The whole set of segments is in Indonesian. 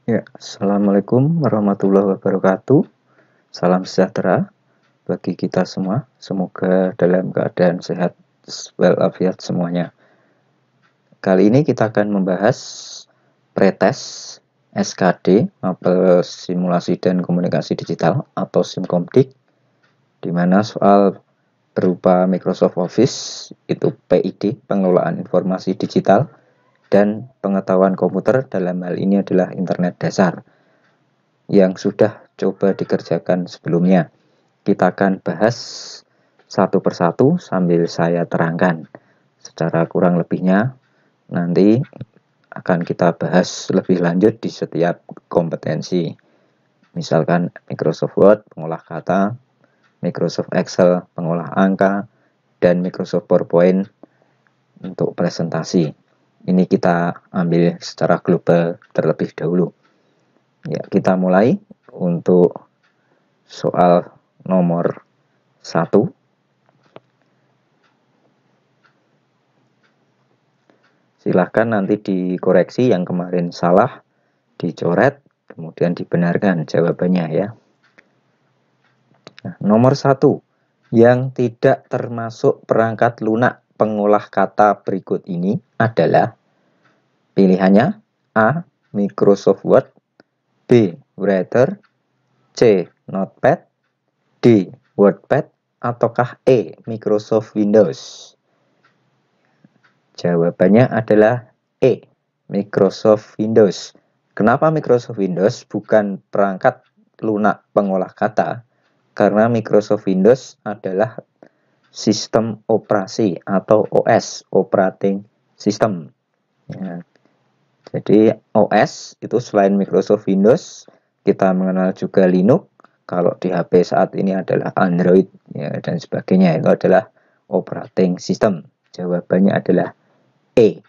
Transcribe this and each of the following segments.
Ya, Assalamualaikum warahmatullahi wabarakatuh. Salam sejahtera bagi kita semua. Semoga dalam keadaan sehat walafiat semuanya. Kali ini kita akan membahas pretest SKD, Mapel Simulasi dan Komunikasi Digital atau SIMKOMDIK, di mana soal berupa Microsoft Office, itu PID, Pengelolaan Informasi Digital, dan pengetahuan komputer dalam hal ini adalah internet dasar yang sudah coba dikerjakan sebelumnya. Kita akan bahas satu persatu sambil saya terangkan secara kurang lebihnya. Nanti akan kita bahas lebih lanjut di setiap kompetensi. Misalkan Microsoft Word, pengolah kata, Microsoft Excel, pengolah angka, dan Microsoft PowerPoint untuk presentasi. Ini kita ambil secara global terlebih dahulu. Ya, kita mulai untuk soal nomor 1. Silahkan nanti dikoreksi yang kemarin salah, dicoret, kemudian dibenarkan jawabannya ya. Nah, nomor 1, yang tidak termasuk perangkat lunak pengolah kata berikut ini adalah pilihannya A. Microsoft Word, B. Writer, C. Notepad, D. WordPad, ataukah E. Microsoft Windows? Jawabannya adalah E. Microsoft Windows. Kenapa Microsoft Windows bukan perangkat lunak pengolah kata? Karena Microsoft Windows adalah sistem operasi atau OS, operating system. Ya. Jadi OS itu selain Microsoft Windows, kita mengenal juga Linux. Kalau di HP saat ini adalah Android ya, dan sebagainya, itu adalah operating system. Jawabannya adalah E.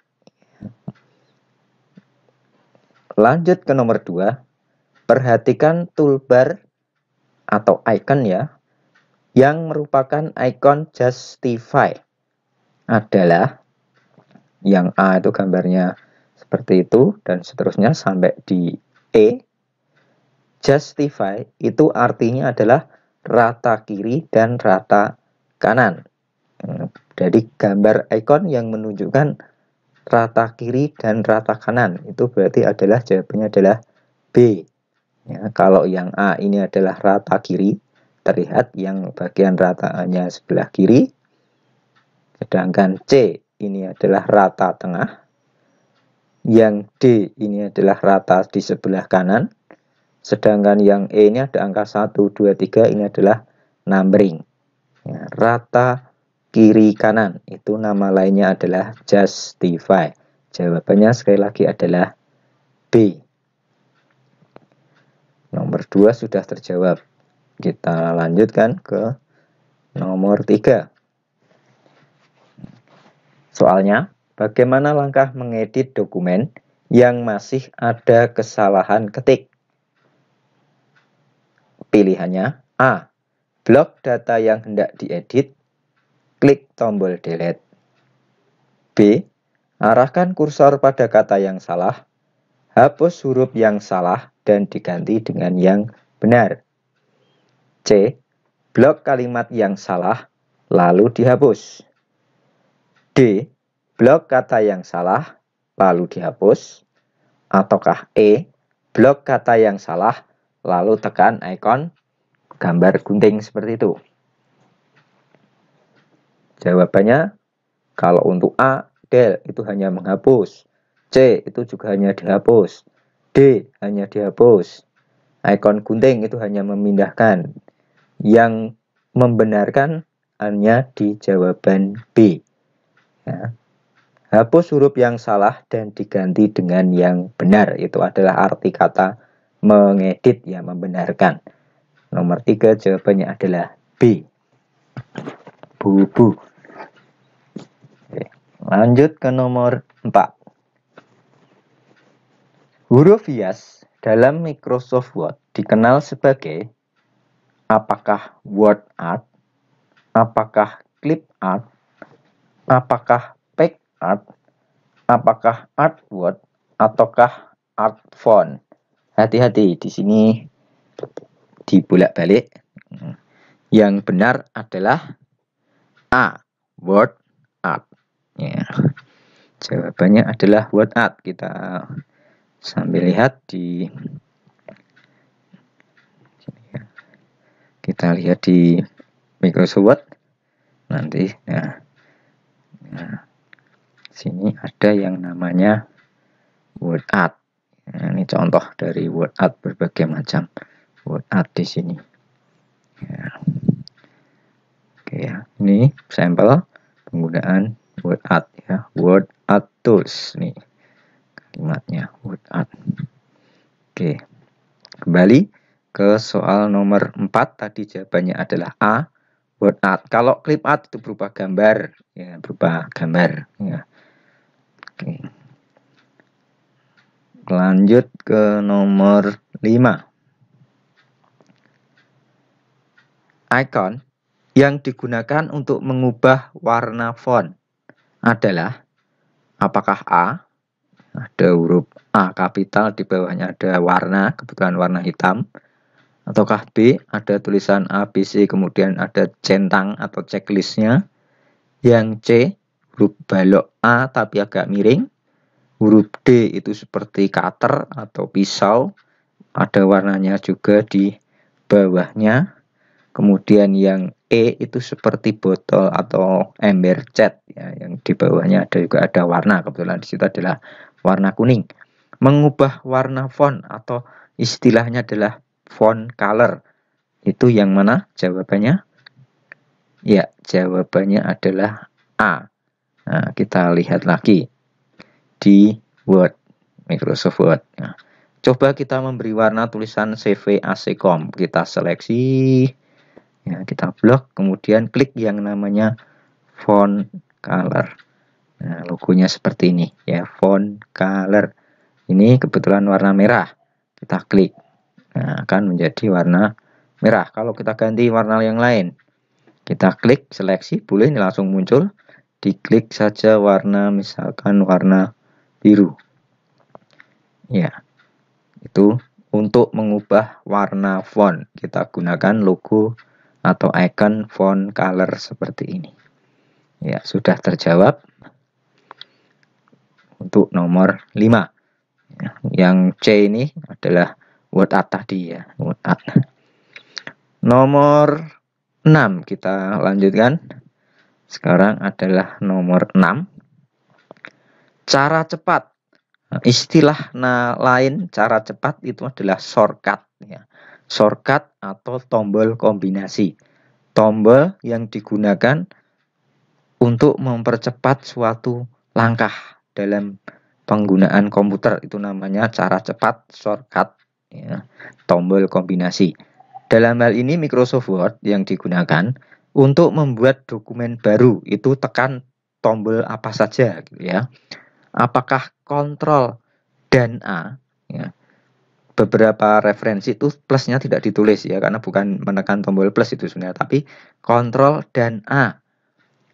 Lanjut ke nomor 2. Perhatikan toolbar atau icon ya, yang merupakan icon justify. Adalah yang A itu gambarnya seperti itu dan seterusnya sampai di E. Justify itu artinya adalah rata kiri dan rata kanan. Jadi gambar icon yang menunjukkan rata kiri dan rata kanan itu berarti adalah jawabannya adalah B. Ya, kalau yang A ini adalah rata kiri, terlihat yang bagian rataannya sebelah kiri. Sedangkan C ini adalah rata tengah. Yang D ini adalah rata di sebelah kanan. Sedangkan yang E ini ada angka 1, 2, 3, ini adalah numbering. Ya, rata kiri kanan, itu nama lainnya adalah justify. Jawabannya sekali lagi adalah B. Nomor 2 sudah terjawab. Kita lanjutkan ke nomor 3. Soalnya, bagaimana langkah mengedit dokumen yang masih ada kesalahan ketik? Pilihannya A. Blok data yang hendak diedit, klik tombol delete. B. Arahkan kursor pada kata yang salah, hapus huruf yang salah dan diganti dengan yang benar. C. Blok kalimat yang salah, lalu dihapus. D. Blok kata yang salah, lalu dihapus. Ataukah E. Blok kata yang salah, lalu tekan ikon gambar gunting seperti itu. Jawabannya, kalau untuk A, del itu hanya menghapus. C itu juga hanya dihapus. D hanya dihapus. Ikon gunting itu hanya memindahkan. Yang membenarkan hanya di jawaban B. Ya. Hapus huruf yang salah dan diganti dengan yang benar. Itu adalah arti kata mengedit, ya, membenarkan. Nomor 3 jawabannya adalah B. Bu. Oke. Lanjut ke nomor 4. Huruf hias dalam Microsoft Word dikenal sebagai apakah word art, apakah clip art, apakah pack art, apakah art word, ataukah art font. Hati-hati di sini dibolak-balik. Yang benar adalah A, word art. Ya. Jawabannya adalah word art. Kita sambil lihat di Microsoft Word nanti. Nah, sini ada yang namanya word art. Nah, ini contoh dari word art, berbagai macam word art di sini. Ya. Oke ya, ini sampel penggunaan word art ya, word art tools nih kalimatnya, word art. Oke, kembali ke soal nomor 4, tadi jawabannya adalah A, word art. Kalau clip art itu berupa gambar ya, berupa gambar ya. Oke. Lanjut ke nomor 5. Icon yang digunakan untuk mengubah warna font adalah apakah A, ada huruf A kapital, di bawahnya ada warna, kebetulan warna hitam, ataukah B, ada tulisan A, B, C, kemudian ada centang atau checklistnya. Yang C, huruf balok A tapi agak miring. Huruf D itu seperti cutter atau pisau, ada warnanya juga di bawahnya. Kemudian yang E itu seperti botol atau ember cat ya, yang di bawahnya juga ada warna, kebetulan di situ adalah warna kuning. Mengubah warna font atau istilahnya adalah font color. Itu yang mana jawabannya? Ya, jawabannya adalah A. Nah, kita lihat lagi di Word, Microsoft Word. Nah, coba kita memberi warna tulisan CV ACCOM. Kita seleksi. Ya, kita blok, kemudian klik yang namanya font color. Nah, logonya seperti ini ya, font color. Ini kebetulan warna merah. Kita klik. Nah, akan menjadi warna merah. Kalau kita ganti warna yang lain, kita klik seleksi, boleh ini langsung muncul. Diklik saja warna, misalkan warna biru. Ya. Itu untuk mengubah warna font. Kita gunakan logo atau icon font color seperti ini. Ya, sudah terjawab untuk nomor 5. Ya, yang C ini adalah word art tadi ya, word art. Nomor 6 kita lanjutkan. Sekarang adalah nomor 6. Cara cepat. Istilah lain cara cepat itu adalah shortcut ya. Shortcut atau tombol kombinasi. Tombol yang digunakan untuk mempercepat suatu langkah dalam penggunaan komputer, itu namanya cara cepat, shortcut ya, tombol kombinasi. Dalam hal ini Microsoft Word yang digunakan untuk membuat dokumen baru, itu tekan tombol apa saja gitu ya. Apakah Ctrl dan A ya. Beberapa referensi itu plusnya tidak ditulis ya, karena bukan menekan tombol plus itu sebenarnya, tapi Ctrl dan A.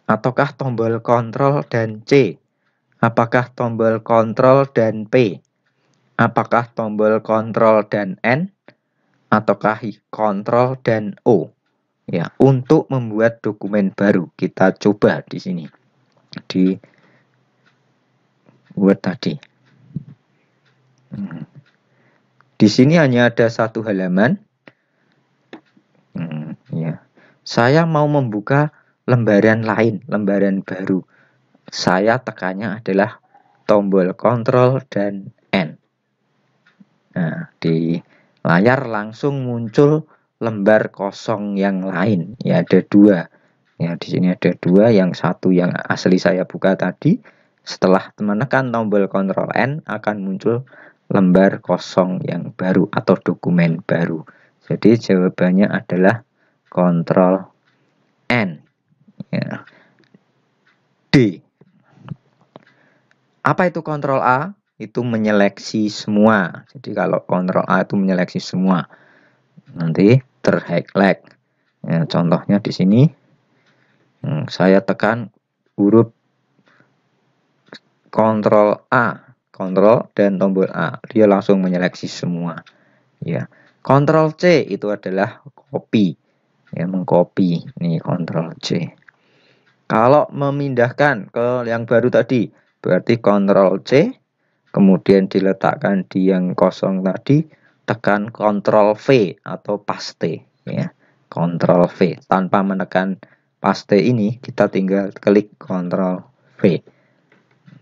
Ataukah tombol Ctrl dan C? Apakah tombol Ctrl dan P? Apakah tombol Ctrl dan N? Ataukah Ctrl dan O? Ya, untuk membuat dokumen baru. Kita coba di sini. Di Word tadi. Di sini hanya ada satu halaman. Ya. Saya mau membuka lembaran lain, lembaran baru. Saya tekannya adalah tombol Ctrl dan N. Nah, di layar langsung muncul lembar kosong yang lain. Ya, ada 2. Ya, di sini ada 2. Yang satu yang asli saya buka tadi. Setelah menekan tombol Ctrl N akan muncul lembar kosong yang baru atau dokumen baru. Jadi jawabannya adalah Ctrl N. Ya. D. Apa itu Ctrl A? Itu menyeleksi semua. Jadi kalau Ctrl A itu menyeleksi semua. Nanti terhighlight. Ya, contohnya di sini. Saya tekan huruf Ctrl A. Ctrl dan tombol A, dia langsung menyeleksi semua. Ya, Ctrl C itu adalah copy, ya, mengcopy. Ini Ctrl C. Kalau memindahkan ke yang baru tadi, berarti Ctrl C, kemudian diletakkan di yang kosong tadi, tekan Ctrl V atau paste, ya. Ctrl V tanpa menekan paste ini, kita tinggal klik Ctrl V.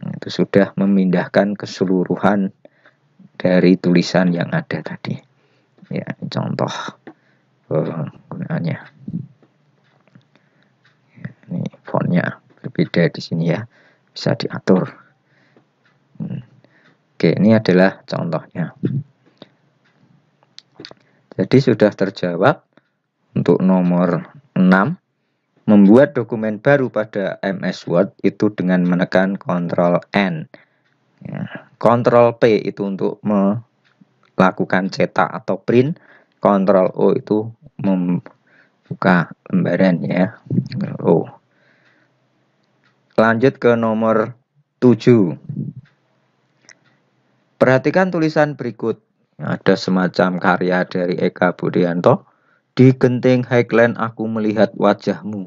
Itu sudah memindahkan keseluruhan dari tulisan yang ada tadi. Ya, ini contoh penggunaannya. Ini fontnya berbeda di sini ya, bisa diatur. Oke, ini adalah contohnya. Jadi sudah terjawab untuk nomor 6. Membuat dokumen baru pada MS Word itu dengan menekan Ctrl N. Ya, Ctrl P itu untuk melakukan cetak atau print. Ctrl O itu membuka lembaran, ya. O. Lanjut ke nomor 7. Perhatikan tulisan berikut. Ada semacam karya dari Eka Budianto. Di genting highland aku melihat wajahmu.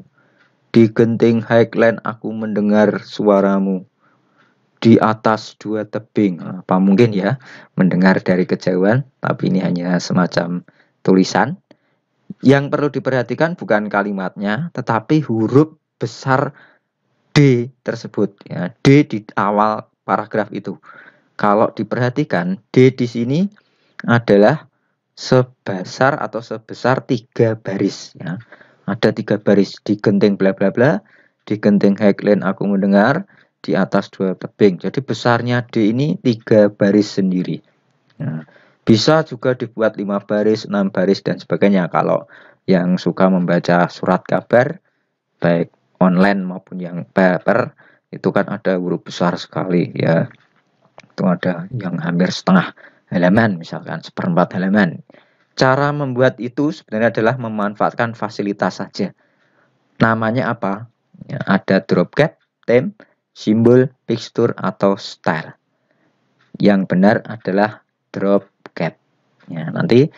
Di genting highland aku mendengar suaramu. Di atas dua tebing. Apa mungkin ya mendengar dari kejauhan, tapi ini hanya semacam tulisan. Yang perlu diperhatikan bukan kalimatnya, tetapi huruf besar D tersebut, ya. D di awal paragraf itu. Kalau diperhatikan, D di sini adalah sebesar 3 baris, ya. Ada 3 baris. Di genting bla bla bla, di genting highland aku mendengar, di atas 2 tebing. Jadi besarnya D ini 3 baris sendiri. Nah, bisa juga dibuat 5 baris, 6 baris dan sebagainya. Kalau yang suka membaca surat kabar, baik online maupun yang paper, itu kan ada huruf besar sekali, ya. Itu ada yang hampir setengah halaman, misalkan 1/4 halaman. Cara membuat itu sebenarnya adalah memanfaatkan fasilitas saja. Namanya apa? Ya, ada drop cap, theme, simbol, picture, atau style. Yang benar adalah drop cap. Ya, nanti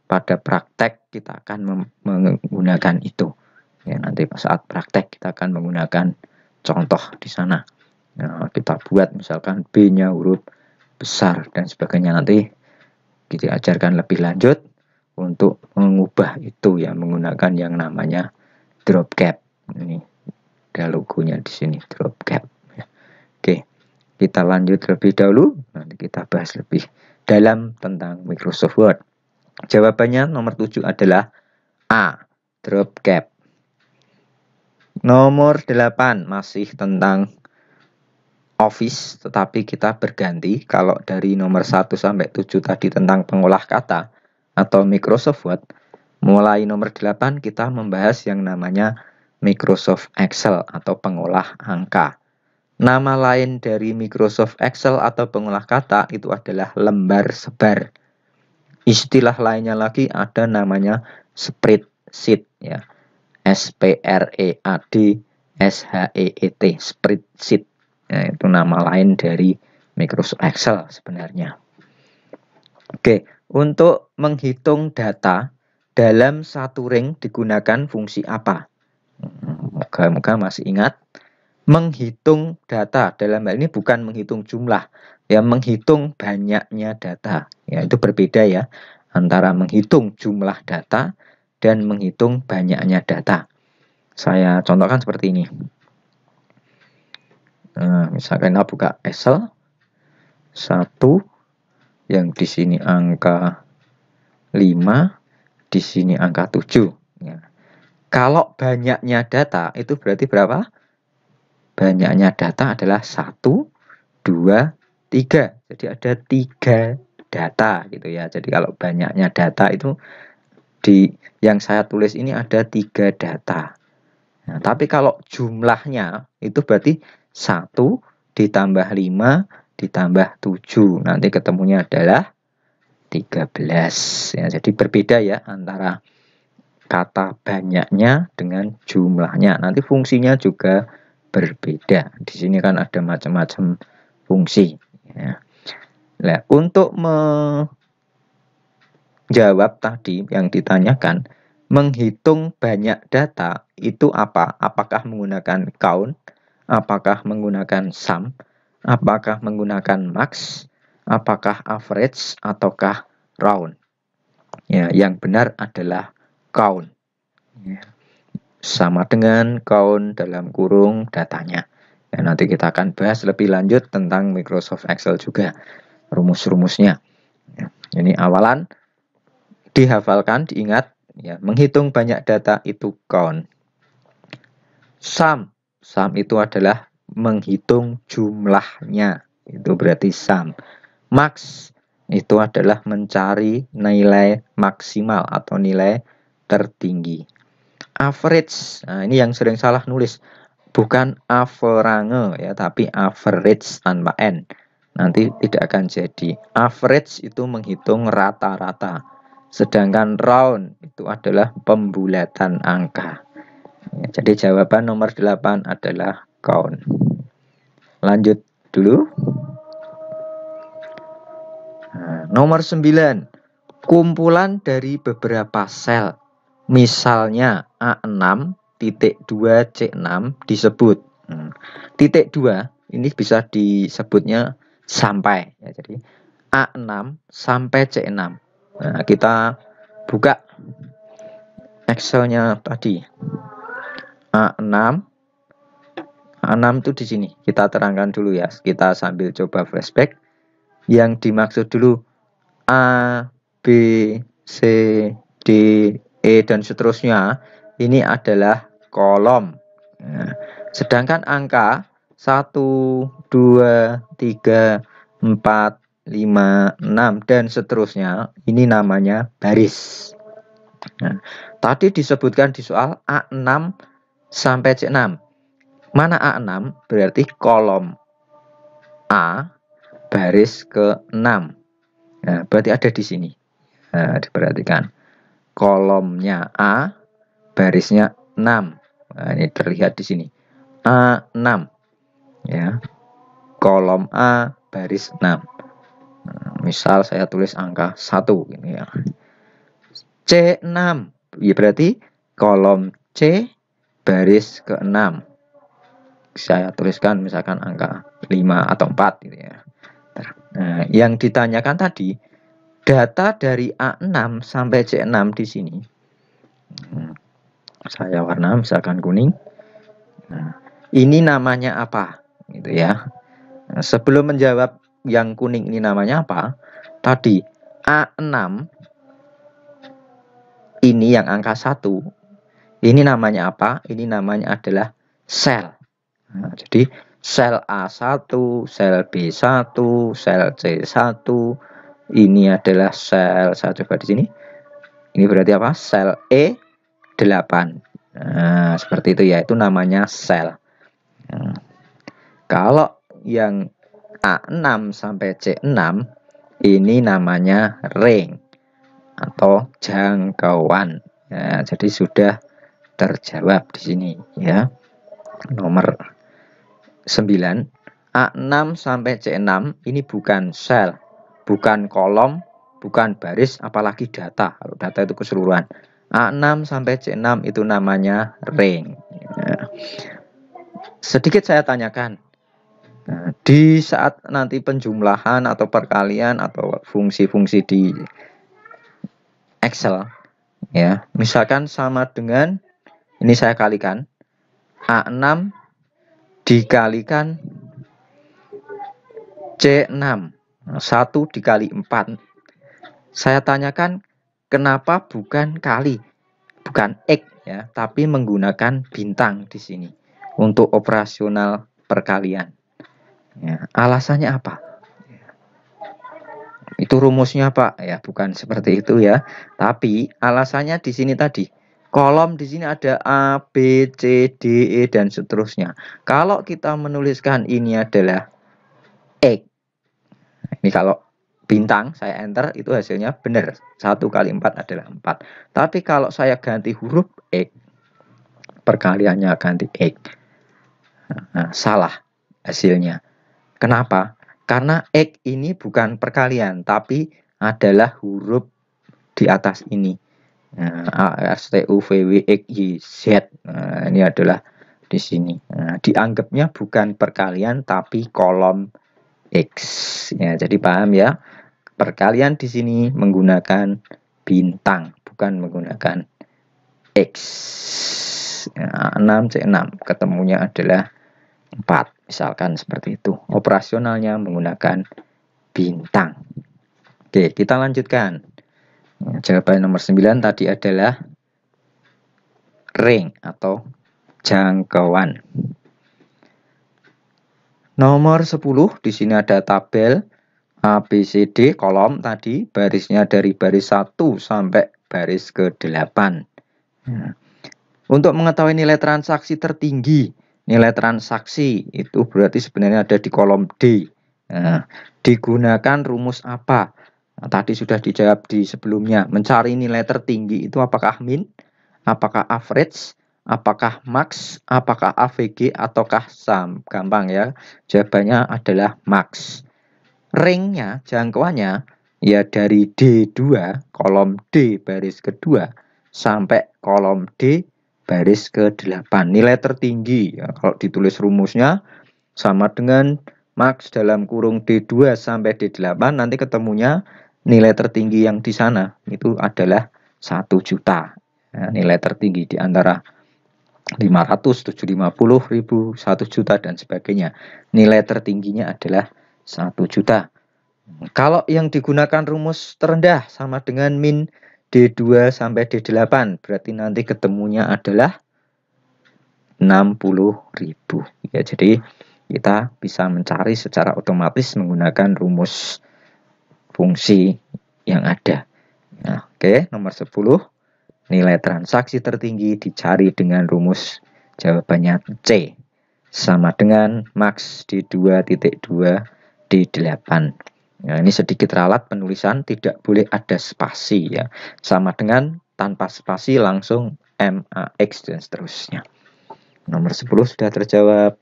pada praktek kita akan menggunakan itu. Ya, nanti saat praktek kita akan menggunakan contoh di sana. Nah, kita buat misalkan B-nya huruf besar dan sebagainya. Nanti kita ajarkan lebih lanjut untuk mengubah itu, ya, menggunakan yang namanya drop cap. Ini ada logonya di sini, drop cap. Oke, kita lanjut lebih dahulu. Nanti kita bahas lebih dalam tentang Microsoft Word. Jawabannya nomor 7 adalah A, drop cap. Nomor 8 masih tentang Office, tetapi kita berganti. Kalau dari nomor 1 sampai 7 tadi tentang pengolah kata atau Microsoft Word, mulai nomor 8 kita membahas yang namanya Microsoft Excel atau pengolah angka. Nama lain dari Microsoft Excel atau pengolah kata itu adalah lembar sebar. Istilah lainnya lagi ada namanya spreadsheet, ya. SPREAD spreadsheet. Ya, itu nama lain dari Microsoft Excel sebenarnya. Oke, untuk menghitung data dalam satu ring digunakan fungsi apa? Moga-moga masih ingat. Menghitung data dalam hal ini bukan menghitung jumlah, ya, menghitung banyaknya data. Ya, itu berbeda, ya, antara menghitung jumlah data dan menghitung banyaknya data. Saya contohkan seperti ini. Nah, misalkan kita buka Excel 1, yang di sini angka 5, di sini angka 7. Ya. Kalau banyaknya data itu berarti berapa? Banyaknya data adalah 1, 2, 3. Jadi ada 3 data gitu, ya. Jadi kalau banyaknya data itu di yang saya tulis ini ada 3 data. Nah, tapi kalau jumlahnya itu berarti 1 ditambah 5 ditambah 7. Nanti ketemunya adalah 13. Ya, jadi berbeda, ya, antara kata banyaknya dengan jumlahnya. Nanti fungsinya juga berbeda. Di sini kan ada macam-macam fungsi, ya. Nah, untuk menjawab tadi yang ditanyakan, menghitung banyak data itu apa? Apakah menggunakan count? Apakah menggunakan sum? Apakah menggunakan max? Apakah average? Ataukah round? Ya, yang benar adalah count. Ya. Sama dengan count dalam kurung datanya. Ya, nanti kita akan bahas lebih lanjut tentang Microsoft Excel juga, rumus-rumusnya. Ya, ini awalan dihafalkan, diingat. Ya, menghitung banyak data itu count. Sum itu adalah menghitung jumlahnya, itu berarti sum. Max itu adalah mencari nilai maksimal atau nilai tertinggi. Average, nah ini yang sering salah nulis, bukan average ya, tapi average tanpa n. Nanti tidak akan jadi. Average itu menghitung rata-rata. Sedangkan round itu adalah pembulatan angka. Ya, jadi jawaban nomor 8 adalah count. Lanjut dulu. Nah, nomor 9. Kumpulan dari beberapa sel. Misalnya A6.2C6 disebut. Titik 2 ini bisa disebutnya sampai. Ya, jadi A6 sampai C6. Nah, kita buka Excel-nya tadi. A6 itu di sini. Kita terangkan dulu ya. Kita sambil coba flashback. Yang dimaksud dulu A, B, C, D, E dan seterusnya. Ini adalah kolom. Nah, sedangkan angka 1, 2, 3, 4, 5, 6 dan seterusnya ini namanya baris. Nah, tadi disebutkan di soal A6 sampai C6. Mana A6? Berarti kolom A baris ke-6. Nah, berarti ada di sini. Nah, diperhatikan. Kolomnya A, barisnya 6. Nah, ini terlihat di sini. A6. Ya. Kolom A, baris 6. Nah, misal saya tulis angka 1 ini ya. C6. Ya, berarti kolom C baris ke-6. Saya tuliskan misalkan angka 5 atau 4 gitu ya. Nah, yang ditanyakan tadi data dari A6 sampai C6 di sini. Saya warna misalkan kuning. Nah, ini namanya apa? Gitu ya. Nah, sebelum menjawab yang kuning ini namanya apa? Tadi A6 ini yang angka 1. Ini namanya apa? Ini namanya adalah sel. Nah, jadi sel A1, sel B1, sel C1. Ini adalah sel, saya coba di sini. Ini berarti apa? Sel E8. Nah, seperti itu ya, itu namanya sel. Nah, kalau yang A6 sampai C6 ini namanya ring atau jangkauan. Nah, jadi sudah terjawab di sini ya. Nomor 9. A6 sampai C6 ini bukan sel, bukan kolom, bukan baris, apalagi data. Kalau data itu keseluruhan. A6 sampai C6 itu namanya ring. Ya. Sedikit saya tanyakan. Nah, di saat nanti penjumlahan atau perkalian atau fungsi-fungsi di Excel, ya, misalkan sama dengan ini saya kalikan A6 dikalikan C6, 1 dikali 4. Saya tanyakan kenapa bukan kali, bukan X ya, tapi menggunakan bintang di sini untuk operasional perkalian. Ya, alasannya apa? Itu rumusnya Pak ya, bukan seperti itu ya. Tapi alasannya di sini tadi. Kolom di sini ada A, B, C, D, E dan seterusnya. Kalau kita menuliskan ini adalah X. Ini kalau bintang saya enter itu hasilnya benar. 1 kali 4 adalah 4. Tapi kalau saya ganti huruf X, perkaliannya ganti X. Nah, salah hasilnya. Kenapa? Karena X ini bukan perkalian, tapi adalah huruf di atas ini. Nah, A, S, T, U, V, W, X, Y, Z. Nah, ini adalah di sini. Nah, dianggapnya bukan perkalian, tapi kolom X. Ya, jadi paham ya? Perkalian di sini menggunakan bintang, bukan menggunakan X. Ya, 6 C6 ketemunya adalah 4. Misalkan seperti itu. Operasionalnya menggunakan bintang. Oke, kita lanjutkan. Jawaban nomor 9 tadi adalah ring atau jangkauan. Nomor 10 di sini ada tabel ABCD kolom tadi, barisnya dari baris 1 sampai baris ke-8. Nah, untuk mengetahui nilai transaksi tertinggi, nilai transaksi itu berarti sebenarnya ada di kolom D. Nah, digunakan rumus apa? Nah, tadi sudah dijawab di sebelumnya. Mencari nilai tertinggi itu apakah min, apakah average, apakah max, apakah AVG, ataukah sum? Gampang ya. Jawabannya adalah max. Ringnya, jangkauannya, ya dari D2, kolom D baris kedua, sampai kolom D baris ke-8. Nilai tertinggi, ya, kalau ditulis rumusnya, sama dengan max dalam kurung D2 sampai D8, nanti ketemunya nilai tertinggi yang di sana, itu adalah 1 juta. Nah, nilai tertinggi di antara 500, 750 ribu, 1 juta, dan sebagainya. Nilai tertingginya adalah 1 juta. Kalau yang digunakan rumus terendah sama dengan min D2 sampai D8, berarti nanti ketemunya adalah 60.000. Ya, jadi kita bisa mencari secara otomatis menggunakan rumus fungsi yang ada. Nah, oke, nomor 10. Nilai transaksi tertinggi dicari dengan rumus jawabannya C. Sama dengan max D2.2 D8. Nah, ini sedikit ralat penulisan, tidak boleh ada spasi ya. Sama dengan tanpa spasi langsung MAX dan seterusnya. Nomor 10 sudah terjawab.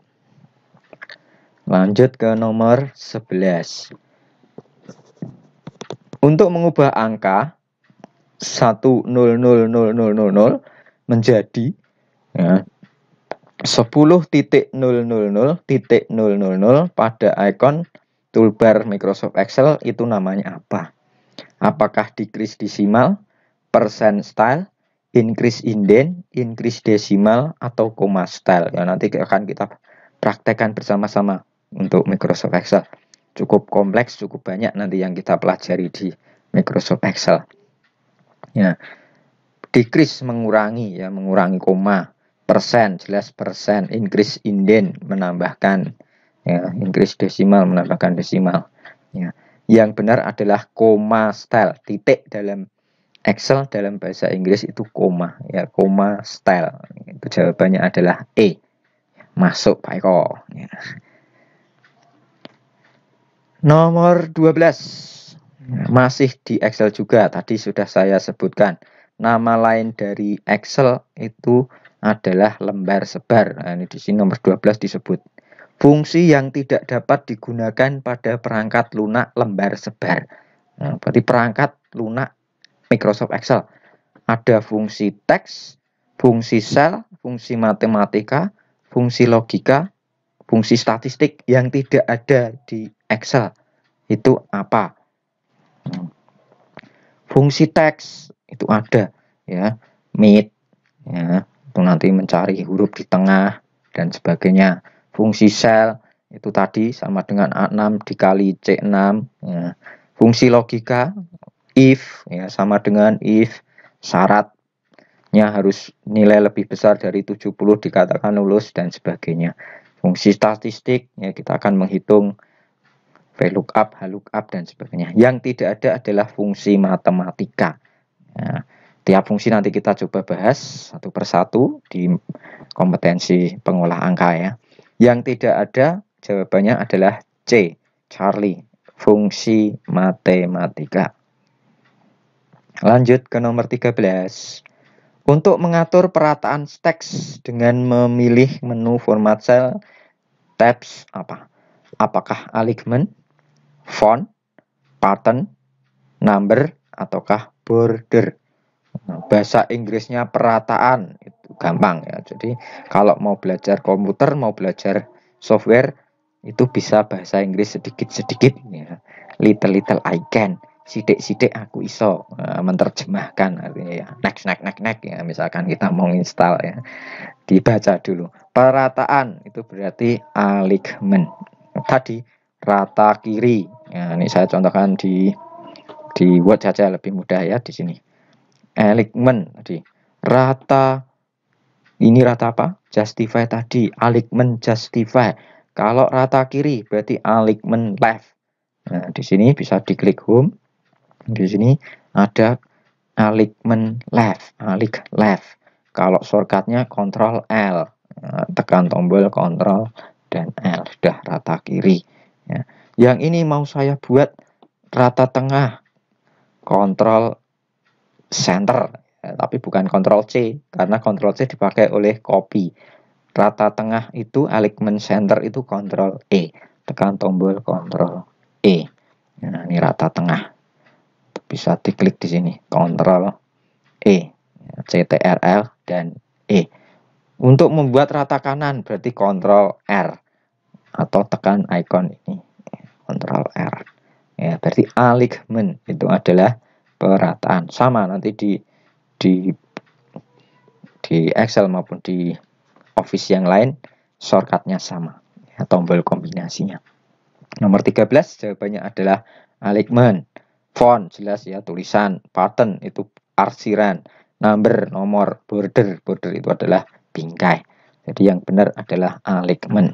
Lanjut ke nomor 11. Untuk mengubah angka 1000000 menjadi ya, 10.000.000 pada ikon toolbar Microsoft Excel itu namanya apa? Apakah decrease desimal, percent style, increase indent, increase desimal, atau koma style? Ya, nanti akan kita praktekkan bersama-sama untuk Microsoft Excel. Cukup kompleks, cukup banyak nanti yang kita pelajari di Microsoft Excel. Ya, decrease mengurangi, ya, mengurangi koma. Persen, jelas persen. Increase indent, menambahkan. Ya, increase desimal, menambahkan desimal. Ya. Yang benar adalah koma style. Titik dalam Excel dalam bahasa Inggris itu koma. Ya, koma style. Itu jawabannya adalah E. Masuk Pak Eko. Ya. Nomor 12. Masih di Excel juga, tadi sudah saya sebutkan. Nama lain dari Excel itu adalah lembar sebar. Nah, ini di sini nomor 12 disebut. Fungsi yang tidak dapat digunakan pada perangkat lunak lembar sebar. Nah, berarti perangkat lunak Microsoft Excel. Ada fungsi teks, fungsi sel, fungsi matematika, fungsi logika, fungsi statistik yang tidak ada di Excel. Itu apa? Fungsi teks itu ada ya, mid ya, itu nanti mencari huruf di tengah dan sebagainya. Fungsi sel itu tadi sama dengan A6 dikali C6 ya. Fungsi logika if ya, sama dengan if syaratnya harus nilai lebih besar dari 70 dikatakan lulus dan sebagainya. Fungsi statistik ya, kita akan menghitung VLOOKUP, HLOOKUP, dan sebagainya. Yang tidak ada adalah fungsi matematika. Nah, tiap fungsi nanti kita coba bahas satu persatu di kompetensi pengolah angka ya. Yang tidak ada jawabannya adalah C, Charlie, fungsi matematika. Lanjut ke nomor 13. Untuk mengatur perataan teks dengan memilih menu format cell tabs apa? Apakah alignment, font, pattern, number, ataukah border. Bahasa Inggrisnya perataan, itu gampang ya. Jadi kalau mau belajar komputer, mau belajar software, itu bisa bahasa Inggris sedikit-sedikit ya. Little I can, sidik-sidik aku iso menerjemahkan, artinya ya next ya, misalkan kita mau install ya, dibaca dulu. Perataan itu berarti alignment. Tadi rata kiri. Ya, ini saya contohkan di Word saja lebih mudah ya di sini. Alignment tadi. Rata ini rata apa? Justify tadi. Alignment justify. Kalau rata kiri berarti alignment left. Nah, di sini bisa diklik home. Di sini ada alignment left, left. Kalau shortcutnya Ctrl L, nah, tekan tombol Ctrl dan L, sudah rata kiri. Ya. Yang ini mau saya buat rata tengah, Ctrl Center, ya, tapi bukan Ctrl C, karena Ctrl C dipakai oleh copy. Rata tengah itu alignment center itu Ctrl E, tekan tombol Ctrl E. Nah, ini rata tengah. Bisa diklik di sini, Ctrl E, CTRL dan E. Untuk membuat rata kanan berarti Ctrl R atau tekan icon ini, Ctrl R. Ya, berarti alignment itu adalah perataan. Sama nanti di Excel maupun di Office yang lain shortcutnya sama, ya, tombol kombinasinya. Nomor 13 jawabannya adalah alignment. Font jelas ya, tulisan, pattern itu arsiran, number nomor, border itu adalah bingkai. Jadi yang benar adalah alignment.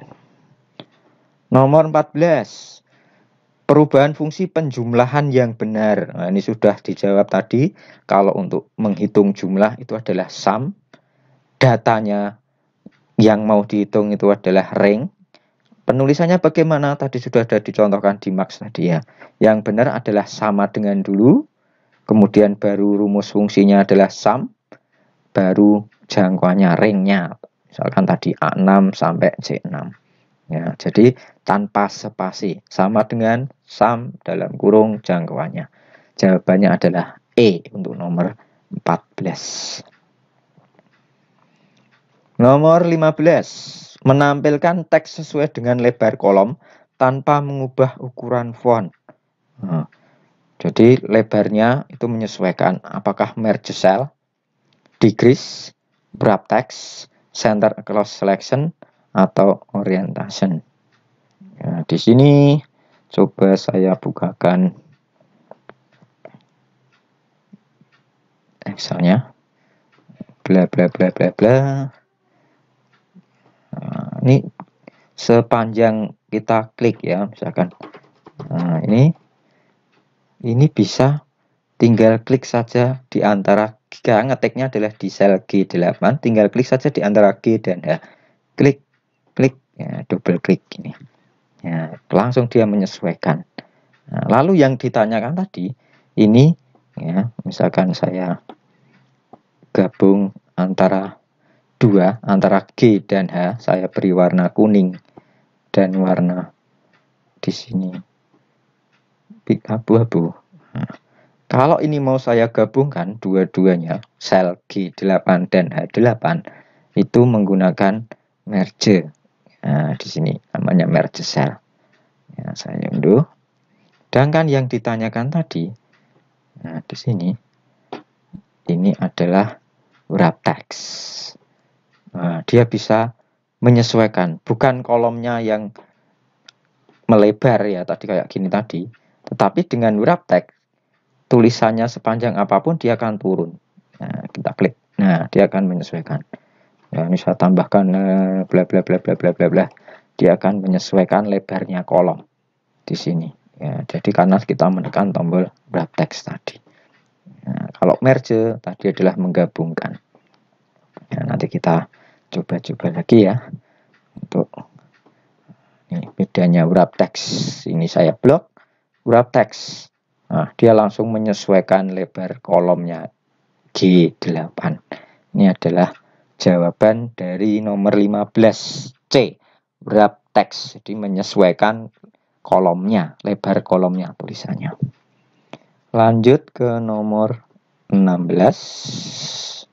Nomor 14, perubahan fungsi penjumlahan yang benar. Nah, ini sudah dijawab tadi. Kalau untuk menghitung jumlah itu adalah sum. Datanya yang mau dihitung itu adalah rank. Penulisannya bagaimana? Tadi sudah ada dicontohkan di Max tadi ya. Yang benar adalah sama dengan dulu. Kemudian baru rumus fungsinya adalah sum. Baru jangkauannya ringnya. Misalkan tadi A6 sampai C6. Ya, jadi tanpa spasi. Sama dengan sum dalam kurung jangkauannya. Jawabannya adalah E untuk nomor 14. Nomor 15. Menampilkan teks sesuai dengan lebar kolom tanpa mengubah ukuran font. Nah, jadi lebarnya itu menyesuaikan apakah merge cell, decrease, wrap text, center across selection, atau orientation. Ya, di sini coba saya bukakan Excelnya. Bla bla bla bla bla. Nah, ini sepanjang kita klik ya, misalkan. Nah, ini bisa tinggal klik saja di antara, jika ngetiknya adalah di sel G8, tinggal klik saja di antara G dan H. Klik, ya, double klik ini. Ya, langsung dia menyesuaikan. Nah, lalu yang ditanyakan tadi, ini ya, misalkan saya gabung antara G dan H, saya beri warna kuning dan warna di sini abu-abu. Nah, kalau ini mau saya gabungkan dua-duanya, sel G8 dan H8, itu menggunakan merge. Nah, di sini namanya merge cell. Ya, saya unduh. Sedangkan yang ditanyakan tadi, nah di sini, ini adalah wrap text. Nah, dia bisa menyesuaikan, bukan kolomnya yang melebar ya tadi kayak gini tadi, tetapi dengan wrap text tulisannya sepanjang apapun dia akan turun. Nah, kita klik. Nah, dia akan menyesuaikan. Ya, ini saya tambahkan bla bla bla bla bla bla bla. Dia akan menyesuaikan lebarnya kolom di sini. Ya, jadi karena kita menekan tombol wrap text tadi. Nah, kalau merge tadi adalah menggabungkan. Ya, nanti kita coba-coba lagi ya untuk ini bedanya wrap text. Ini saya blok wrap text. Nah, dia langsung menyesuaikan lebar kolomnya G8. Ini adalah jawaban dari nomor 15C, wrap text. Jadi menyesuaikan kolomnya, lebar kolomnya tulisannya. Lanjut ke nomor 16.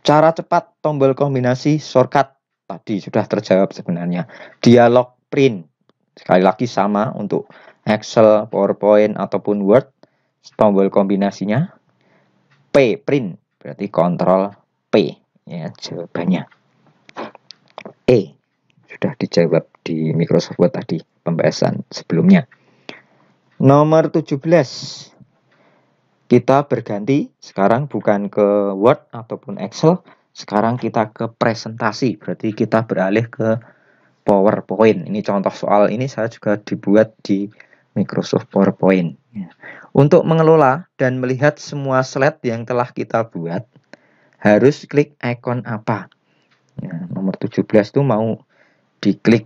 Cara cepat tombol kombinasi shortcut tadi sudah terjawab sebenarnya. Dialog print. Sekali lagi sama untuk Excel, PowerPoint ataupun Word. Tombol kombinasinya P, print. Berarti kontrol P. Ya, jawabannya. E. Sudah dijawab di Microsoft Word tadi, pembahasan sebelumnya. Nomor 17. Kita berganti, sekarang bukan ke Word ataupun Excel, sekarang kita ke presentasi, berarti kita beralih ke PowerPoint. Ini contoh soal ini saya juga dibuat di Microsoft PowerPoint. Untuk mengelola dan melihat semua slide yang telah kita buat, harus klik ikon apa? Ya, nomor 17 itu mau diklik.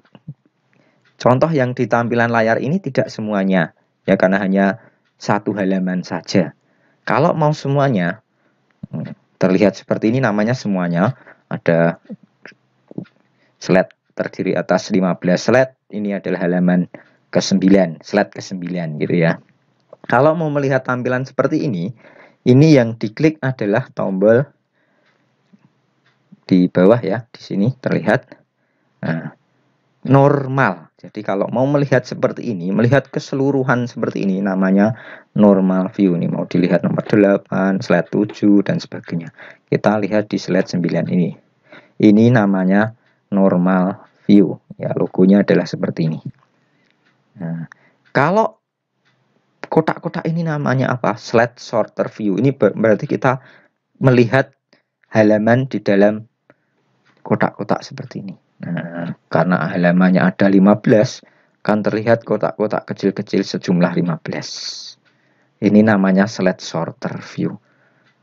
Contoh yang di tampilan layar ini tidak semuanya, ya karena hanya satu halaman saja. Kalau mau semuanya, terlihat seperti ini namanya semuanya. Ada slide terdiri atas 15 slide. Ini adalah halaman ke-9, slide ke-9 gitu ya. Kalau mau melihat tampilan seperti ini yang diklik adalah tombol di bawah ya, di sini terlihat. Nah, normal. Jadi kalau mau melihat seperti ini, melihat keseluruhan seperti ini namanya normal view. Ini mau dilihat nomor 8, slide 7 dan sebagainya. Kita lihat di slide 9 ini. Ini namanya normal view. Ya, logonya adalah seperti ini. Nah, kalau kotak-kotak ini namanya apa? Slide sorter view. Ini berarti kita melihat halaman di dalam kotak-kotak seperti ini. Nah, karena halamannya ada 15, kan terlihat kotak-kotak kecil-kecil sejumlah 15. Ini namanya slide sorter view.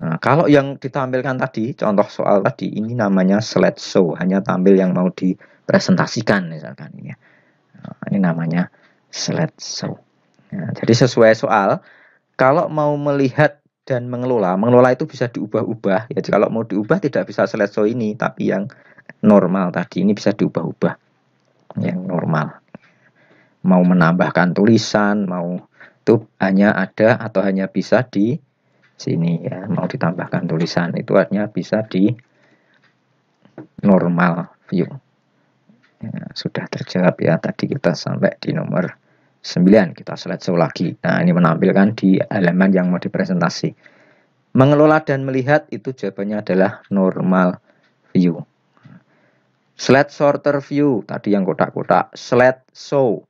Nah, kalau yang ditampilkan tadi, contoh soal tadi, ini namanya slide show, hanya tampil yang mau dipresentasikan misalkan ini. Nah, ini namanya slide show. Nah, jadi sesuai soal, kalau mau melihat dan mengelola itu bisa diubah-ubah. Jadi kalau mau diubah tidak bisa slide show ini, tapi yang normal tadi ini bisa diubah-ubah. Yang normal. Mau menambahkan tulisan, mau itu hanya ada atau hanya bisa di sini ya. Mau ditambahkan tulisan itu hanya bisa di normal view. Ya, sudah terjawab ya. Tadi kita sampai di nomor 9. Kita slideshow lagi. Nah, ini menampilkan di halaman yang mau dipresentasi. Mengelola dan melihat itu jawabannya adalah normal view. Slide sorter view, tadi yang kotak-kotak. Slide show,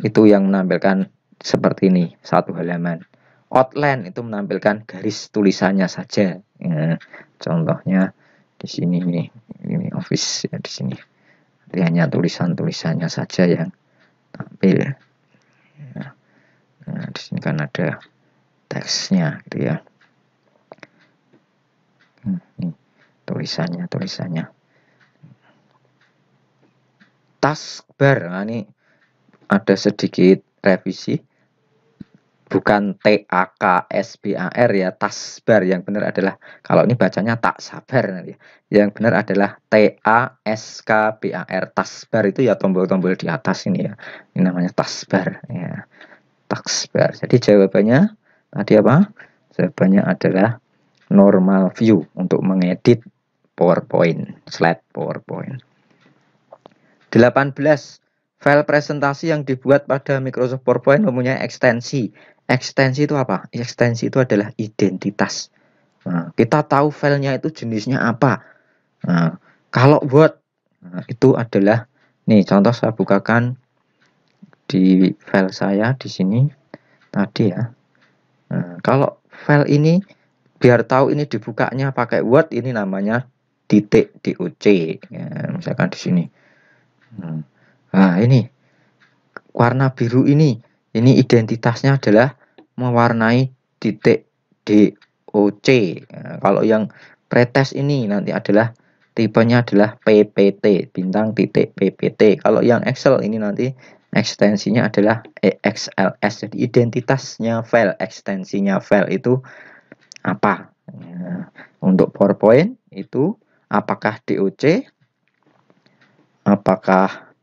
itu yang menampilkan seperti ini, satu halaman. Outline itu menampilkan garis tulisannya saja. Ya, contohnya di sini nih, ini Office ya di sini. Hanya tulisan-tulisannya saja yang tampil. Nah, di sini kan ada teksnya, gitu ya. Ini tulisannya. Taskbar, nah ini ada sedikit revisi, bukan TAKSBAR ya, taskbar. Yang benar adalah, kalau ini bacanya tak sabar nanti. Yang benar adalah TASKBAR. Taskbar itu ya tombol-tombol di atas ini ya. Ini namanya taskbar ya. Taskbar. Jadi jawabannya tadi apa? Jawabannya adalah normal view untuk mengedit PowerPoint, slide PowerPoint. 18. File presentasi yang dibuat pada Microsoft PowerPoint mempunyai ekstensi. Ekstensi itu apa? Ekstensi itu adalah identitas. Nah, kita tahu filenya itu jenisnya apa. Nah, kalau Word, itu adalah, nih contoh saya bukakan di file saya di sini tadi ya. Nah, kalau file ini, biar tahu ini dibukanya pakai Word, ini namanya .doc. Ya, misalkan di sini. Nah, ini warna biru ini identitasnya adalah mewarnai .doc. Nah, kalau yang pretest ini nanti adalah tipenya adalah PPT, bintang titik PPT. Kalau yang Excel ini nanti ekstensinya adalah EXLS. Jadi identitasnya file, ekstensinya file itu apa? Nah, untuk PowerPoint itu apakah DOC apakah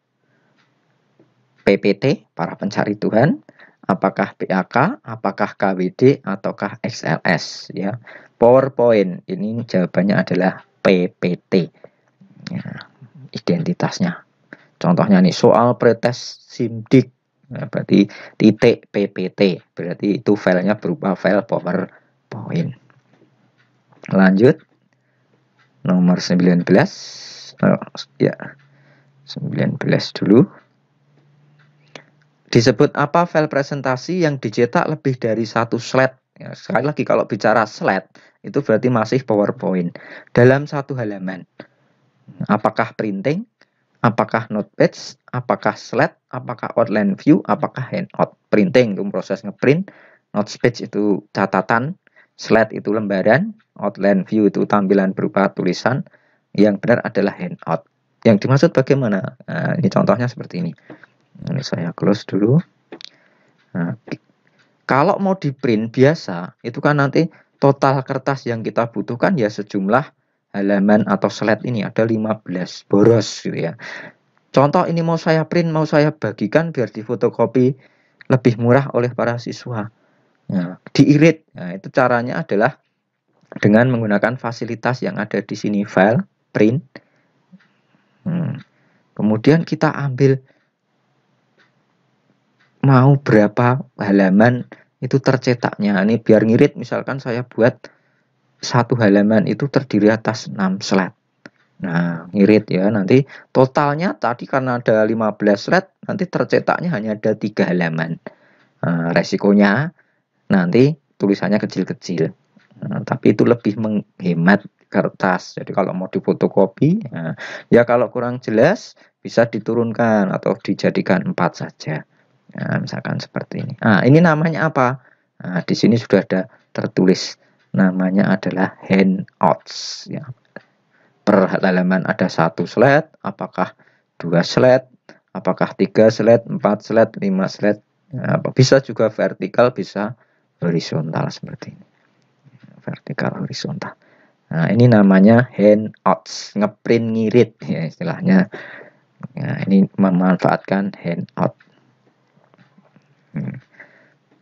PPT, para pencari Tuhan, apakah PAK, apakah KWD, ataukah XLS ya. PowerPoint ini jawabannya adalah PPT ya, identitasnya. Contohnya nih soal pretest SIMDIK, nah, berarti titik PPT, berarti itu filenya berupa file PowerPoint. Lanjut nomor 19. Ya 19 dulu. Disebut apa file presentasi yang dicetak lebih dari satu slide? Ya, sekali lagi kalau bicara slide itu berarti masih PowerPoint dalam satu halaman. Apakah printing, apakah notepad, apakah slide, apakah outline view, apakah handout. Printing itu proses ngeprint, notepad itu catatan, slide itu lembaran, outline view itu tampilan berupa tulisan. Yang benar adalah handout. Yang dimaksud bagaimana? Nah, ini contohnya seperti ini. Ini saya close dulu. Nah, kalau mau di print biasa, itu kan nanti total kertas yang kita butuhkan ya sejumlah halaman atau slide ini ada 15 boros gitu ya. Contoh ini mau saya print, mau saya bagikan biar difotokopi lebih murah oleh para siswa. Nah, diirit. Nah, itu caranya adalah dengan menggunakan fasilitas yang ada di sini, file, print. Kemudian kita ambil mau berapa halaman itu tercetaknya. Ini biar ngirit, misalkan saya buat satu halaman itu terdiri atas 6 slide. Nah, ngirit ya, nanti totalnya tadi karena ada 15 slide, nanti tercetaknya hanya ada 3 halaman. Nah, resikonya nanti tulisannya kecil-kecil. Nah, tapi itu lebih menghemat kertas. Jadi kalau mau difotokopi, nah, ya kalau kurang jelas bisa diturunkan atau dijadikan 4 saja. Nah, misalkan seperti ini. Nah, ini namanya apa? Nah, di sini sudah ada tertulis. Namanya adalah handouts. Ya. Per halaman ada 1 slide, apakah 2 slide, apakah 3 slide, 4 slide, 5 slide. Nah, bisa juga vertikal, bisa horizontal seperti ini. Vertikal, horizontal. Nah, ini namanya handouts. Ngeprint ngirit ya istilahnya. Nah, ini memanfaatkan handout.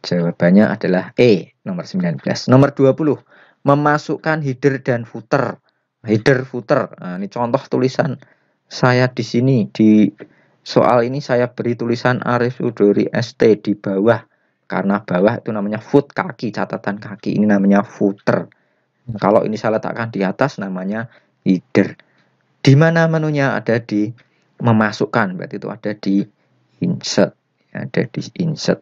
Jawabannya adalah E, nomor 19. Nomor 20, memasukkan header dan footer. Header, footer. Nah, ini contoh tulisan saya di sini. Di soal ini saya beri tulisan Arif Udori ST di bawah. Karena bawah itu namanya foot, kaki, catatan kaki. Ini namanya footer. Kalau ini saya letakkan di atas namanya header. Di mana menunya? Ada di memasukkan. Berarti itu ada di insert. Ada di insert.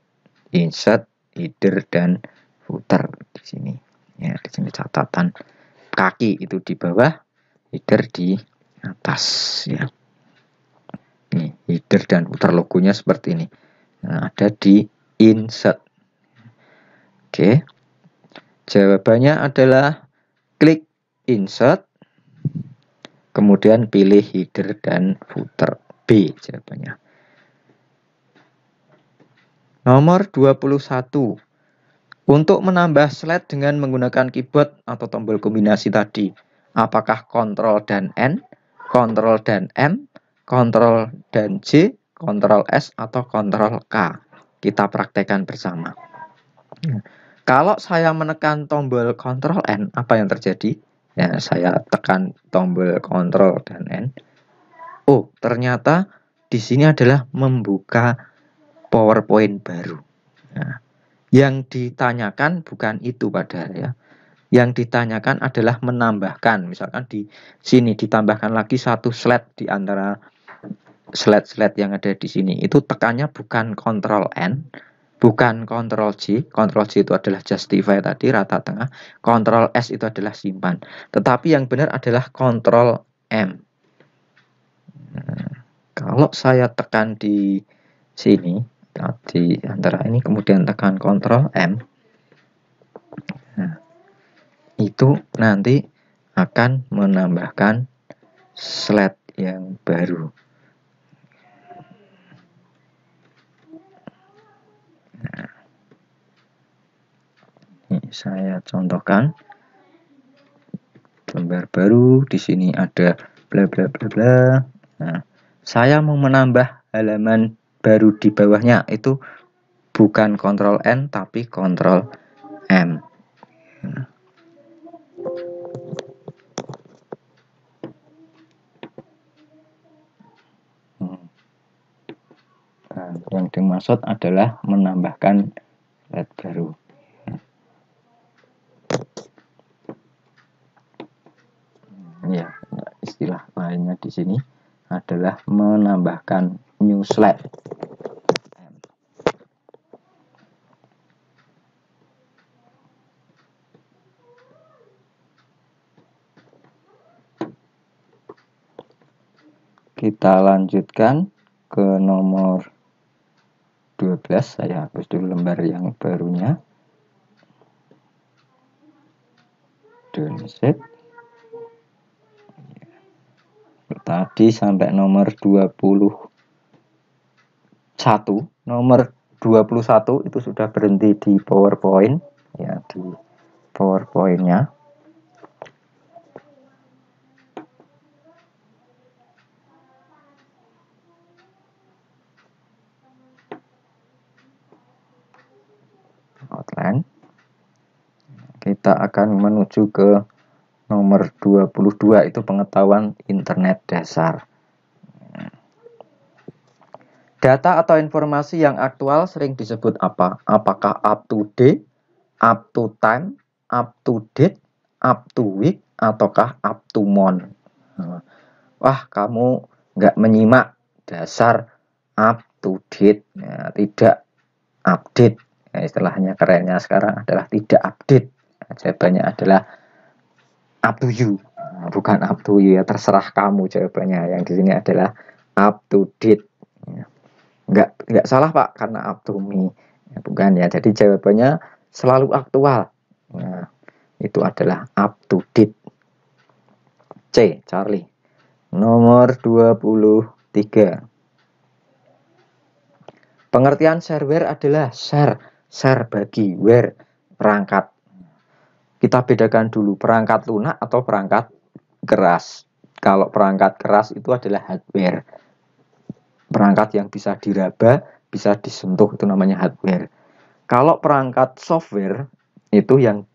Insert, header dan footer di sini. Ya, di sini catatan kaki itu di bawah, header di atas ya. Nih, header dan footer logonya seperti ini. Nah, ada di insert. Oke. Jawabannya adalah klik insert, kemudian pilih header dan footer. B jawabannya. Nomor 21. Untuk menambah slide dengan menggunakan keyboard atau tombol kombinasi tadi, apakah Ctrl dan N, Ctrl dan M, Ctrl dan J, Ctrl S, atau Ctrl K? Kita praktekkan bersama. Kalau saya menekan tombol Ctrl N, apa yang terjadi? Ya, saya tekan tombol Ctrl dan N. Oh, ternyata di sini adalah membuka PowerPoint baru. Nah, yang ditanyakan bukan itu padahal ya. Yang ditanyakan adalah menambahkan. Misalkan di sini ditambahkan lagi 1 slide di antara slide-slide yang ada di sini. Itu tekannya bukan Ctrl N, bukan Ctrl J. Ctrl J itu adalah justify tadi, rata tengah. Ctrl S itu adalah simpan. Tetapi yang benar adalah Ctrl M. Nah, kalau saya tekan di sini, di antara ini kemudian tekan Ctrl M, nah, itu nanti akan menambahkan slide yang baru. Nah, ini saya contohkan lembar baru. Di sini ada bla bla bla bla. Nah, Saya mau menambah halaman baru di bawahnya, itu bukan Ctrl N tapi Ctrl M. Nah, yang dimaksud adalah menambahkan slide baru. Ya, istilah lainnya di sini adalah menambahkan new slide. Kita lanjutkan ke nomor 12. Saya hapus dulu lembar yang barunya. Downset. Tadi sampai nomor 21. Nomor 21 itu sudah berhenti di PowerPoint, ya, di PowerPoint-nya. Outline. Kita akan menuju ke nomor 22, itu pengetahuan internet dasar. Data atau informasi yang aktual sering disebut apa? Apakah up to date, up to time, up to date, up to week, ataukah up to month? Wah, kamu nggak menyimak, dasar up to date, ya, tidak update. Ya, istilahnya kerennya sekarang adalah tidak update. Jawabannya adalah up to you, bukan up to you, ya, terserah kamu jawabannya. Yang di sini adalah up to date. Nggak salah Pak, karena up to me, ya, bukan ya. Jadi jawabannya selalu aktual. Nah, itu adalah up to date. C. Charlie. Nomor 23. Pengertian shareware adalah share bagi, ware perangkat. Kita bedakan dulu perangkat lunak atau perangkat keras. Kalau perangkat keras itu adalah hardware. Perangkat yang bisa diraba, bisa disentuh, itu namanya hardware. Kalau perangkat software itu yang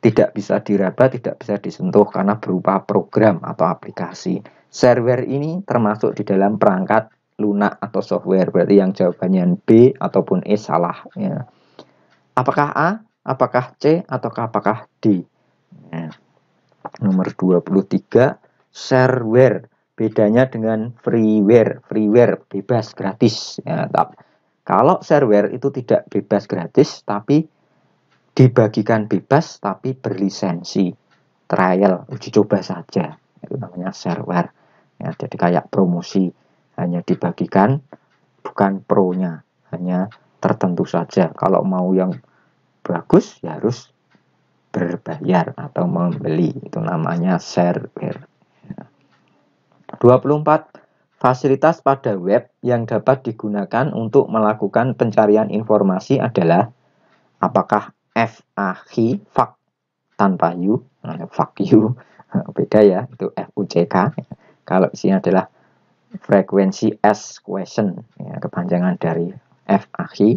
tidak bisa diraba, tidak bisa disentuh karena berupa program atau aplikasi. Shareware ini termasuk di dalam perangkat lunak atau software. Berarti yang jawabannya B ataupun E salah, ya. Apakah A, apakah C, ataukah apakah D? Ya. Nomor 23, shareware. Bedanya dengan freeware. Freeware bebas, gratis. Ya, kalau shareware itu tidak bebas gratis, tapi dibagikan bebas, tapi berlisensi. Trial, uji coba saja. Itu namanya shareware. Ya, jadi kayak promosi. Hanya dibagikan, bukan pro-nya. Hanya tertentu saja. Kalau mau yang bagus, ya harus berbayar atau membeli. Itu namanya shareware. 24. Fasilitas pada web yang dapat digunakan untuk melakukan pencarian informasi adalah apakah FAQ, FAQ tanpa U, fuck you, beda ya, itu FUCK. Kalau isinya adalah frekuensi ask question, ya, kepanjangan dari FAQ.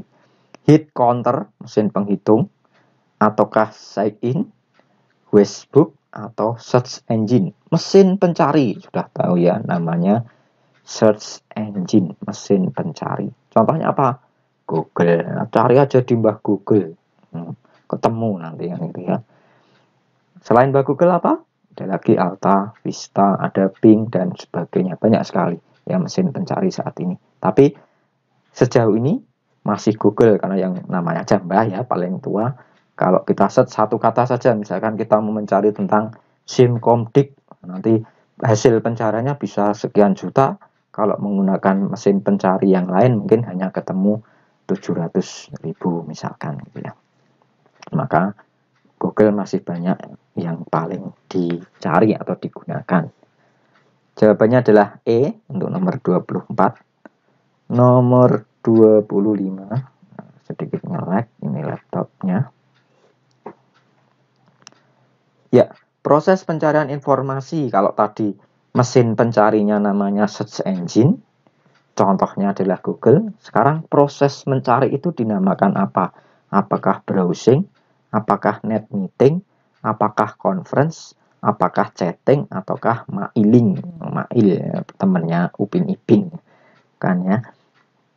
Hit counter, mesin penghitung, ataukah sign in, Facebook, atau search engine, mesin pencari. Sudah tahu ya, namanya search engine, mesin pencari. Contohnya apa? Google. Nah, cari aja di Mbah Google, ketemu nanti yang itu ya. Selain Mbah Google apa? Ada lagi Alta, Vista, ada Bing, dan sebagainya. Banyak sekali ya mesin pencari saat ini. Tapi sejauh ini masih Google, karena yang namanya aja Mbah ya, paling tua. Kalau kita search satu kata saja, misalkan kita mau mencari tentang Simkomdik, nanti hasil pencariannya bisa sekian juta. Kalau menggunakan mesin pencari yang lain mungkin hanya ketemu 700.000 misalkan gitu ya. Maka Google masih banyak yang paling dicari atau digunakan. Jawabannya adalah E untuk nomor 24. Nomor 25. Sedikit nge-lag ini laptopnya. Ya, proses pencarian informasi kalau tadi mesin pencarinya namanya search engine, contohnya adalah Google. Sekarang proses mencari itu dinamakan apa? Apakah browsing, apakah net meeting, apakah conference, apakah chatting, ataukah mailing. Mail ya, temannya Upin Ipin kan ya.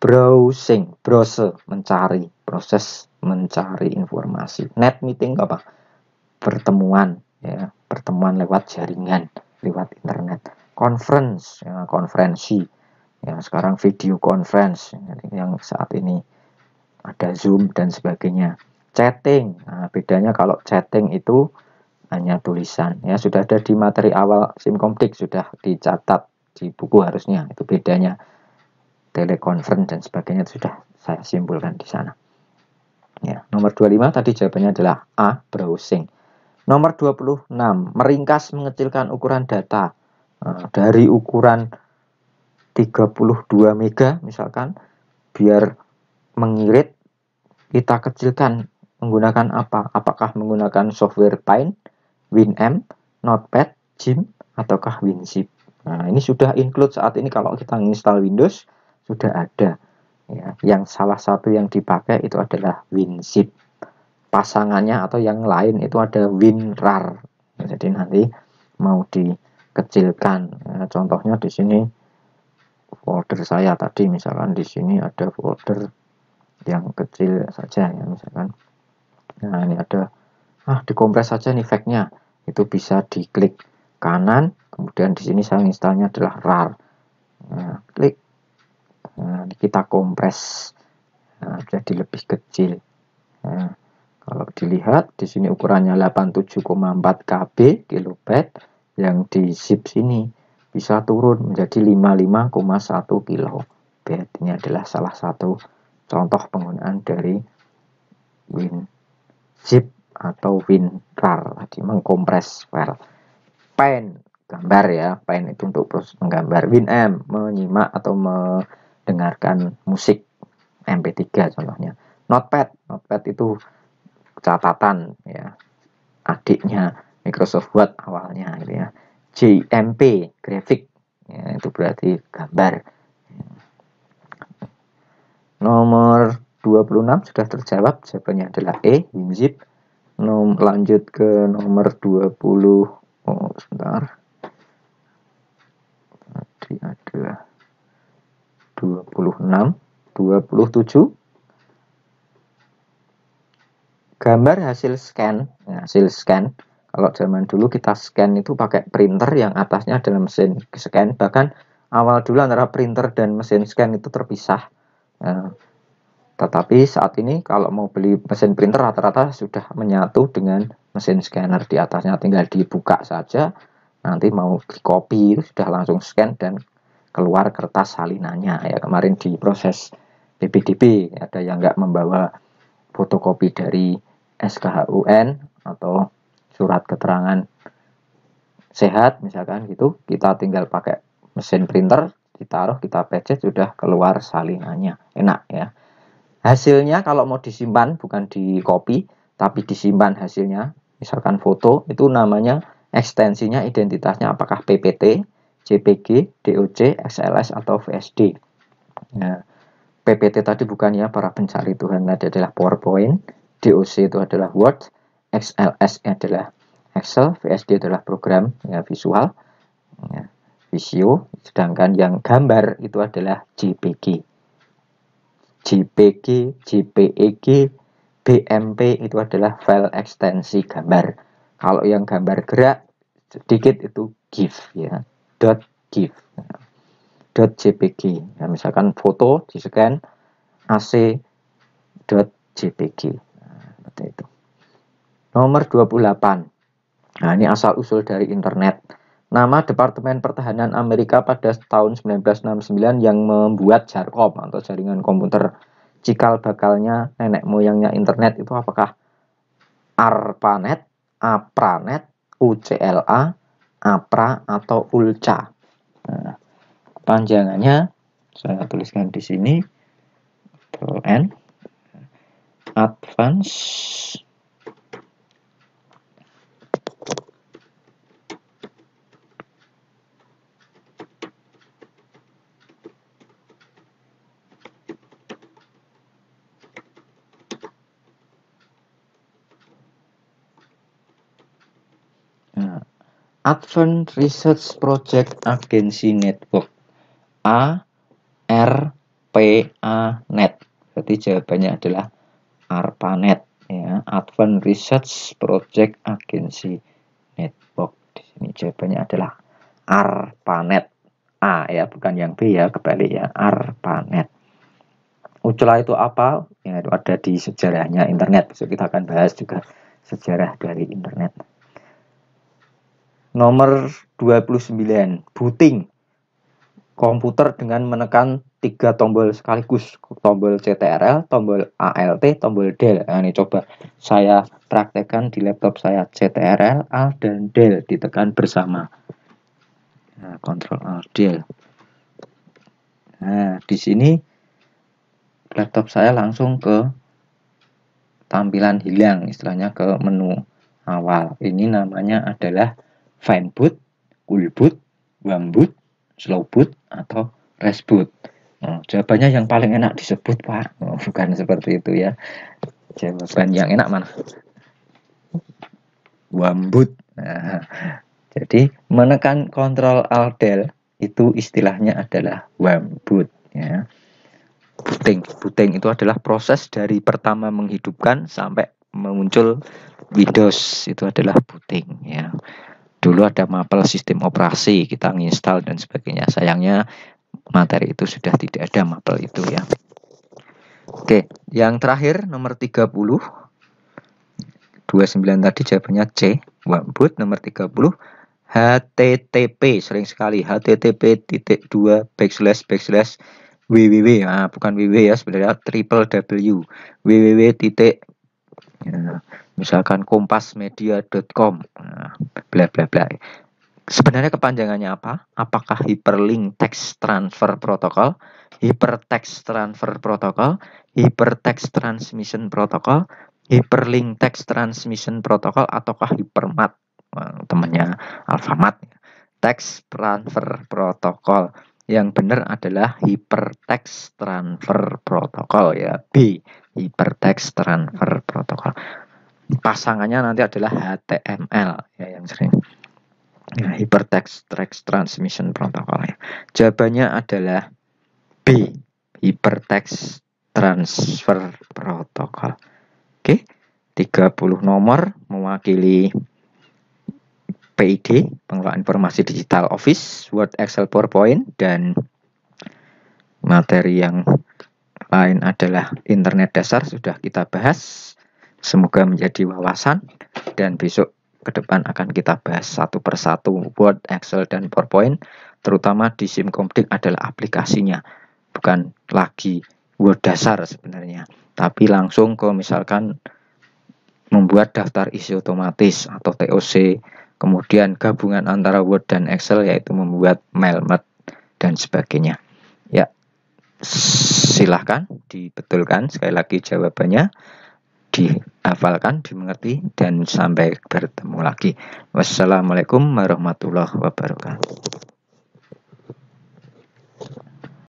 Browsing, browse, mencari, proses mencari informasi. Net meeting apa? Pertemuan ya, pertemuan lewat jaringan, lewat internet. Conference ya, konferensi ya, sekarang video conference yang saat ini ada Zoom dan sebagainya. Chatting, nah, bedanya kalau chatting itu hanya tulisan ya, sudah ada di materi awal Simkomdik, sudah dicatat di buku harusnya, itu bedanya. Telekonferensi dan sebagainya sudah saya simpulkan di sana ya. Nomor 25 tadi jawabannya adalah A, browsing. Nomor 26, meringkas mengecilkan ukuran data dari ukuran 32 mega misalkan, biar mengirit kita kecilkan menggunakan apa? Apakah menggunakan software Paint, Winamp, Notepad, GIMP, ataukah WinZip? Nah, ini sudah include saat ini kalau kita install Windows sudah ada. Ya, yang salah satu yang dipakai itu adalah WinZip. Pasangannya atau yang lain itu ada WinRAR. Jadi nanti mau dikecilkan. Nah, contohnya di sini folder saya tadi, misalkan di sini ada folder yang kecil saja ya, misalkan. Nah, ini ada dikompres saja nih file-nya. Itu bisa diklik kanan, kemudian di sini saya installnya adalah RAR. Nah, klik. Nah, kita kompres. Nah, jadi lebih kecil. Nah, kalau dilihat di sini ukurannya 87,4 KB kilobyte, yang di zip sini bisa turun menjadi 55,1 kilobyte. Ini adalah salah satu contoh penggunaan dari WinZip atau WinRAR tadi, mengkompres file. Paint, gambar ya, Paint itu untuk proses menggambar. Winamp, menyimak atau mendengarkan musik MP3 contohnya. Notepad itu catatan ya, adiknya Microsoft Word awalnya gitu ya. JMP, grafik ya, itu berarti gambar. Nomor 26 sudah terjawab, jawabannya adalah E, WinZip. Lanjut ke nomor 20. Sebentar. Tadi adalah 26, 27. Gambar hasil scan. Nah, hasil scan. Kalau zaman dulu kita scan itu pakai printer yang atasnya adalah mesin scan. Bahkan awal dulu antara printer dan mesin scan itu terpisah. Nah, tetapi saat ini kalau mau beli mesin printer rata-rata sudah menyatu dengan mesin scanner, di atasnya tinggal dibuka saja, nanti mau di copy itu sudah langsung scan dan keluar kertas salinannya ya. Kemarin di proses PPDB ada yang nggak membawa fotokopi dari SKHUN atau surat keterangan sehat misalkan gitu, kita tinggal pakai mesin printer, ditaruh, kita pecet, sudah keluar salinannya, enak ya. Hasilnya kalau mau disimpan bukan di copy tapi disimpan hasilnya, misalkan foto, itu namanya ekstensinya, identitasnya apakah PPT, JPG, DOC, XLS atau VSD. Nah, PPT tadi bukan ya para pencari Tuhan, tadi adalah PowerPoint, DOC itu adalah Word, XLS adalah Excel, VSD adalah program ya, visual, ya, visio, sedangkan yang gambar itu adalah JPG. JPG, JPEG, BMP itu adalah file ekstensi gambar. Kalau yang gambar gerak sedikit itu GIF ya, .gif, .jpg. Ya, misalkan foto di scan AC.jpg. Nah, seperti itu. Nomor 28. Nah, ini asal usul dari internet. Nama Departemen Pertahanan Amerika pada tahun 1969 yang membuat JARCOM atau jaringan komputer cikal bakalnya nenek moyangnya internet itu apakah ARPANET, APRANET, UCLA, APRA atau ULCA? Nah, panjangannya saya tuliskan di sini. N, Advanced Advanced Research Project Agency Network, ARPANET. Berarti jawabannya adalah ARPANET ya. Advanced Research Project Agency Network. Di sini jawabannya adalah ARPANET. A ya, bukan yang B ya, kebalik ya, ARPANET. UCLA itu apa? Ya, itu ada di sejarahnya internet. Besok kita akan bahas juga sejarah dari internet. Nomor 29, booting komputer dengan menekan 3 tombol sekaligus, tombol CTRL, tombol ALT, tombol del. Nah, ini coba saya praktekkan di laptop saya. CTRL, A, dan del ditekan bersama. Nah, Ctrl Alt del. Nah, di sini laptop saya langsung ke tampilan hilang, istilahnya ke menu awal. Ini namanya adalah fine boot, cool boot, warm boot, slow boot, atau rest boot. Nah, jawabannya yang paling enak disebut, Pak. Oh, bukan seperti itu ya. Jawaban yang enak mana? Warm boot. Nah, jadi menekan Ctrl Alt del itu istilahnya adalah warm boot ya. Booting itu adalah proses dari pertama menghidupkan sampai muncul Windows, itu adalah booting ya. Dulu ada mapel sistem operasi, kita nginstal dan sebagainya. Sayangnya materi itu sudah tidak ada mapel itu ya. Oke, yang terakhir nomor 30. 29 tadi jawabannya C, warm boot. Nomor 30 HTTP, sering sekali http://www, nah bukan www ya, sebenarnya www, www. Ya, misalkan kompasmedia.com, nah, bla bla bla. Sebenarnya kepanjangannya apa? Apakah Hyperlink Text Transfer Protocol, Hypertext Transfer Protocol, Hypertext Transmission Protocol, Hyperlink Text Transmission Protocol, ataukah Hypermat? Temannya Alfamart. Text Transfer Protocol. Yang benar adalah Hypertext Transfer Protocol ya. B, Hypertext Transfer Protocol. Pasangannya nanti adalah HTML ya, yang sering ya, Hypertext Transmission Protocol ya. Jawabannya adalah B, Hypertext Transfer Protocol. Oke, 30 nomor mewakili PID, pengelolaan informasi digital Office, Word, Excel, PowerPoint, dan materi yang lain adalah internet dasar, sudah kita bahas. Semoga menjadi wawasan, dan besok ke depan akan kita bahas satu persatu Word, Excel, dan PowerPoint. Terutama di Simkomdik adalah aplikasinya, bukan lagi Word dasar sebenarnya, tapi langsung ke misalkan membuat daftar isi otomatis atau TOC, kemudian gabungan antara Word dan Excel yaitu membuat mailmat dan sebagainya. Ya, silahkan dibetulkan sekali lagi jawabannya, dihafalkan, dimengerti, dan sampai bertemu lagi. Wassalamualaikum warahmatullahi wabarakatuh.